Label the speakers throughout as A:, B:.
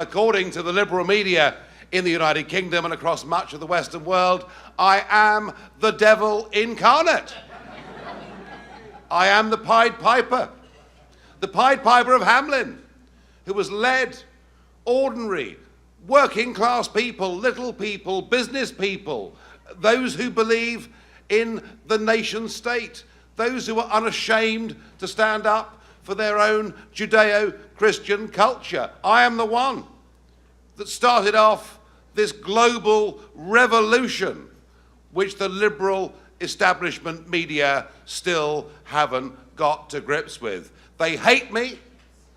A: According to the liberal media in the United Kingdom and across much of the Western world, I am the devil incarnate. I am the Pied Piper of Hamelin, who has led ordinary, working class people, little people, business people, those who believe in the nation state, those who are unashamed to stand up for their own Judeo-Christian culture. I am the one that started off this global revolution which the liberal establishment media still haven't got to grips with. They hate me,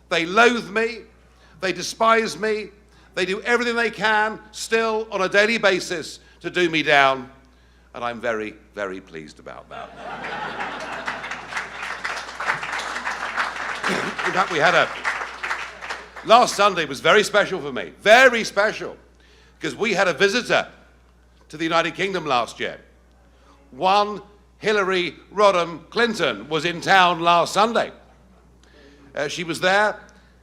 A: they loathe me, they despise me, they do everything they can still on a daily basis to do me down, and I'm very, very pleased about that. In fact, last Sunday was very special for me, very special, because we had a visitor to the United Kingdom last year. One Hillary Rodham Clinton was in town last Sunday. She was there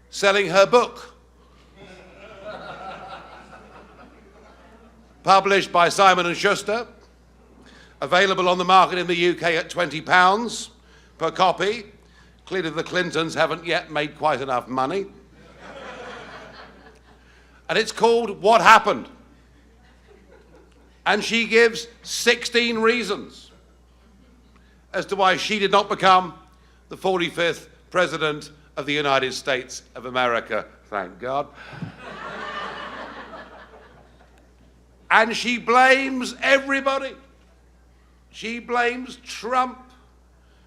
A: selling her book, published by Simon & Schuster, available on the market in the UK at £20 per copy. Clearly the Clintons haven't yet made quite enough money. And it's called What Happened? And she gives 16 reasons as to why she did not become the 45th President of the United States of America, thank God. And she blames everybody. She blames Trump.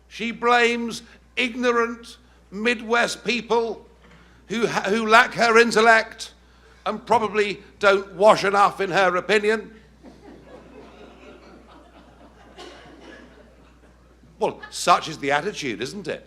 A: She blames ignorant Midwest people who lack her intellect and probably don't wash enough, in her opinion. Well, such is the attitude, isn't it?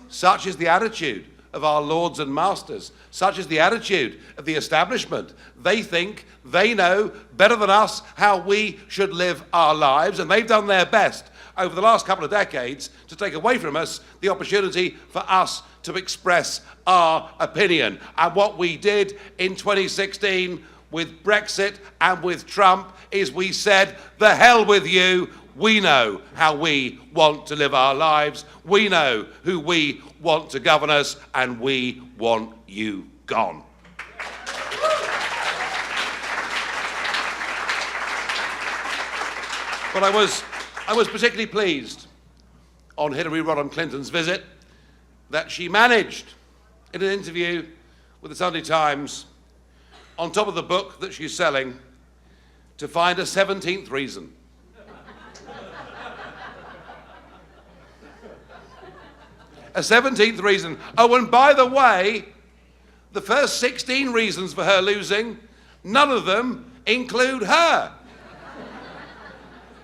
A: Such is the attitude of our lords and masters. Such is the attitude of the establishment. They think they know better than us how we should live our lives, and they've done their best over the last couple of decades to take away from us the opportunity for us to express our opinion. And what we did in 2016 with Brexit and with Trump is we said, the hell with you. We know how we want to live our lives. We know who we want to govern us, and we want you gone. But I was particularly pleased on Hillary Rodham Clinton's visit that she managed, in an interview with the Sunday Times, on top of the book that she's selling, to find a 17th reason. A 17th reason. Oh, and by the way, the first 16 reasons for her losing, none of them include her.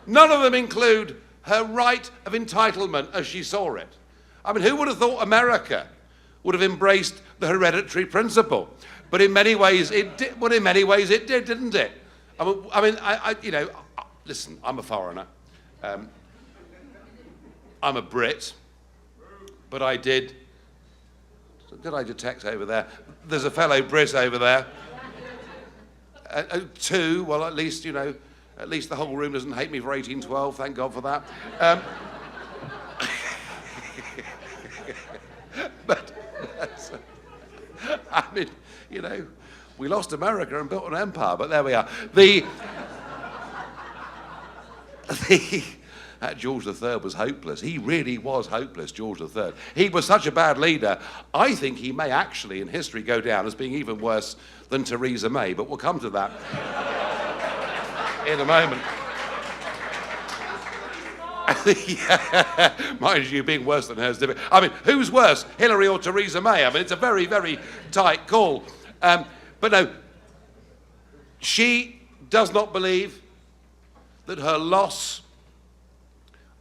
A: None of them include her right of entitlement as she saw it. I mean, who would have thought America would have embraced the hereditary principle? But in many ways it did. Well, in many ways it did, didn't it? I mean, listen, I'm a foreigner. I'm a Brit. But I did I detect over there? There's a fellow Brit over there. Two, well, at least the whole room doesn't hate me for 1812, thank God for that. But, I mean, we lost America and built an empire, but there we are. That George III was hopeless. He really was hopeless, George III. He was such a bad leader. I think he may actually, in history, go down as being even worse than Theresa May, but we'll come to that in a moment. Yeah, mind you, being worse than her is difficult. I mean, who's worse, Hillary or Theresa May? I mean, it's a very, very tight call. But no, she does not believe that her loss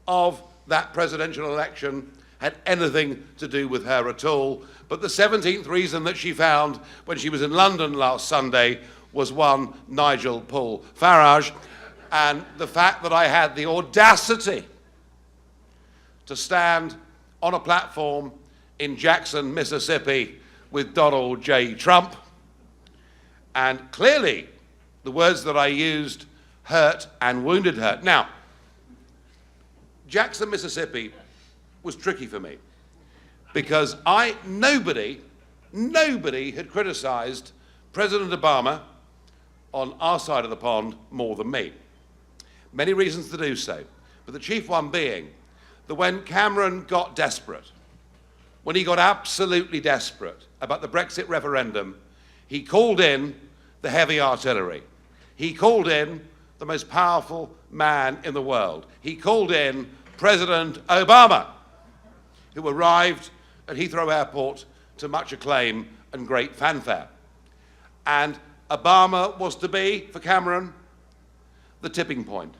A: of that presidential election had anything to do with her at all. But the 17th reason that she found when she was in London last Sunday was one Nigel Farage, and the fact that I had the audacity to stand on a platform in Jackson, Mississippi with Donald J. Trump, And clearly, the words that I used hurt and wounded her. Now, Jackson, Mississippi was tricky for me because nobody had criticized President Obama on our side of the pond more than me. Many reasons to do so, but the chief one being that when Cameron got desperate, when he got absolutely desperate about the Brexit referendum, he called in the heavy artillery. He called in the most powerful man in the world. He called in President Obama, who arrived at Heathrow Airport to much acclaim and great fanfare. And Obama was to be, for Cameron, the tipping point.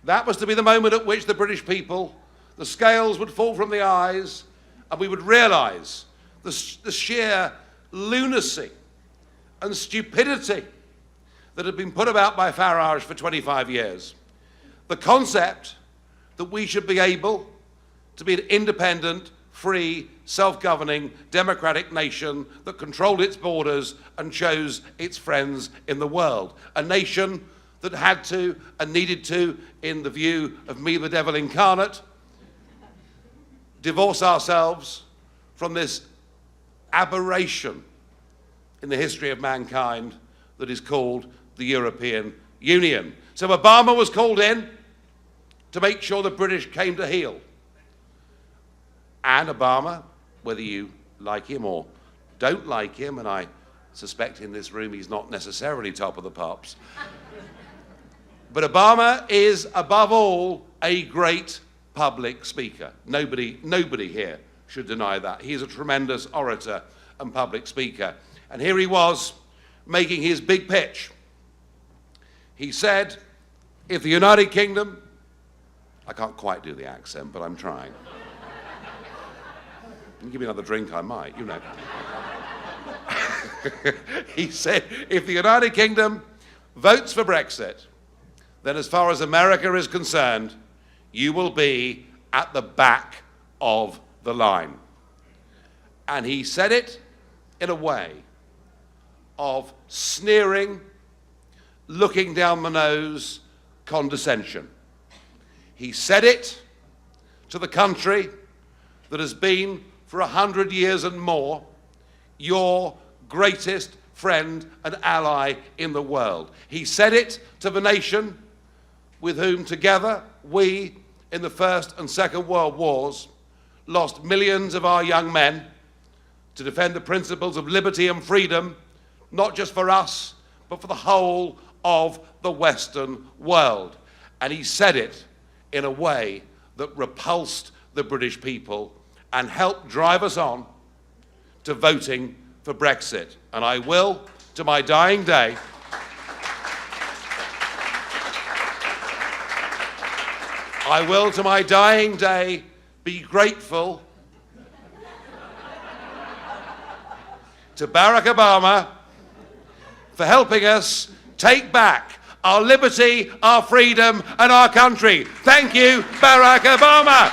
A: That was to be the moment at which the British people, the scales would fall from the eyes, and we would realize the sheer lunacy and stupidity that had been put about by Farage for 25 years. The concept that we should be able to be an independent, free, self-governing, democratic nation that controlled its borders and chose its friends in the world. A nation that had to and needed to, in the view of me, the devil incarnate, divorce ourselves from this aberration in the history of mankind that is called the European Union. So Obama was called in to make sure the British came to heel. And Obama, whether you like him or don't like him, and I suspect in this room he's not necessarily top of the pops, but Obama is above all a great public speaker. Nobody here should deny that. He's a tremendous orator and public speaker. And here he was making his big pitch. He said, if the United Kingdom, I can't quite do the accent, but I'm trying. You give me another drink, I might, you know. He said, if the United Kingdom votes for Brexit, then as far as America is concerned, you will be at the back of the line. And he said it in a way of sneering, looking down the nose condescension. He said it to the country that has been for 100 years and more your greatest friend and ally in the world. He said it to the nation with whom together we, in the First and Second World Wars, lost millions of our young men to defend the principles of liberty and freedom, not just for us, but for the whole of the Western world. And he said it in a way that repulsed the British people and helped drive us on to voting for Brexit. And I will, to my dying day, be grateful to Barack Obama for helping us take back our liberty, our freedom, and our country. Thank you, Barack Obama.